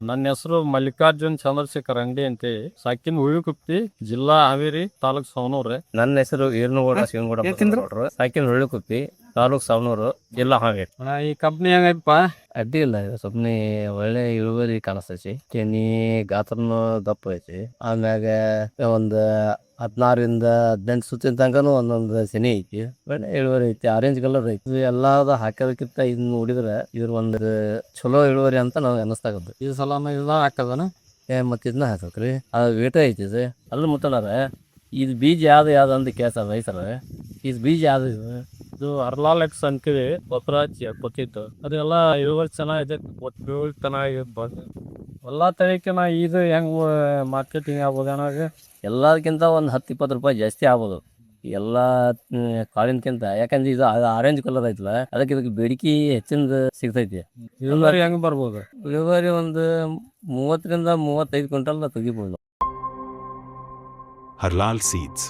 ನನ್ನ ಹೆಸರು ಮಲ್ಲಿಕಾರ್ಜುನ್ ಚಂದ್ರಶೇಖರ್ ಅಂಗಡಿ ಅಂತೇಳಿ ಸಾಕಿನ ಹುಳಿಕುಪ್ಪಿ ಜಿಲ್ಲಾ ಹಾವೇರಿ ತಾಲೂಕ್ ಸವಣೂರು. ನನ್ನ ಹೆಸರು ಈರ್ನಗೌಡ ಶಿವನಗೌಡ ಬಸವನಗೌಡ್ರು. ಸಾಕಿನ ಹುಳಿಕುಪ್ಪಿ ತಾಲೂಕ್ ಸವಣೂರು ಜಿಲ್ಲಾ ಹಾವೇರಿ. ಈ ಕಂಪ್ನಿ ಹೆಂಗೈತಪ್ಪ? ಅಡ್ಡಿ ಇಲ್ಲ, ಸುಮ್ಮನೆ ಒಳ್ಳೆ ಇಳುವರಿ ಕಾಣಿಸ್ತೈತಿ. ತೆನಿ ಗಾತ್ರನು ದಪ್ಪ ಐತಿ. ಆಮ್ಯಾಗ ಒಂದು 16 ರಿಂದ 18 ಸುತ್ತಿನ ತನಕನು ಒಂದೊಂದು ಸೆನಿ ಐತಿ. ಒಳ್ಳೆ ಇಳುವರಿ ಐತಿ. ಆರೆಂಜ್ ಕಲರ್ ಐತಿ. ಇದು ಎಲ್ಲಾದ ಹಾಕೋದಕ್ಕಿಂತ ಇದನ್ನ ನೋಡಿದ್ರೆ ಇದ್ರ ಒಂದು ಚಲೋ ಇಳುವರಿ ಅಂತ ನಾವು ಅನಿಸ್ತಾಗದ್ದು. ಈ ಸಲ ಇದ ಹಾಕದನ ಮತ್ತೆ ಇದನ್ನ ಹಾಕ್ಬೇಕ್ರಿ. ಅದು ವೇಟ ಐತಿ ಇದು. ಅಲ್ಲಿ ಮುತ್ತನಾರ ಇದು ಬೀಜ ಯಾವ್ದು ಅಂತ ಕೇಳ್ತಾರ ರೈತರ. ಇದು ಬೀಜ ಯಾವ್ದು? ಇದು ಅರ್ಲಾಲೆಕ್ಸ್ ಅಂತೇಳಿ ಗೊಬ್ಬರ ಕೊತ್ತಿತ್ತು. ಅದೆಲ್ಲ ಇಳುವರಿ ಚೆನ್ನಾಗಿದೆ. ಚೆನ್ನಾಗಿ ಎಲ್ಲಾ ತಳಿಕಿನ ಇದು ಹೆಂಗ್ ಮಾರ್ಕೆಟಿಂಗ್ ಆಗ್ಬೋದು ಅನ್ನಾಗ ಎಲ್ಲದಕ್ಕಿಂತ ಒಂದು 10-20 ರೂಪಾಯಿ ಜಾಸ್ತಿ ಆಗ್ಬೋದು ಎಲ್ಲ ಕಾಳಿನಕ್ಕಿಂತ. ಯಾಕಂದ್ರೆ ಇದು ಆರೆಂಜ್ ಕಲರ್ ಐತಲ್ಲ, ಅದಕ್ಕೆ ಇದಕ್ಕೆ ಬೇಡಿಕೆ ಹೆಚ್ಚಿನ ಸಿಗ್ತೈತಿ. ಇಳುವರಿ ಹೆಂಗ್ ಬರ್ಬೋದು? ಇಳುವರಿ ಒಂದು 30 ರಿಂದ 35 ಕ್ವಿಂಟಲ್ ತೆಗಿಬೋದು. Harlal Seeds.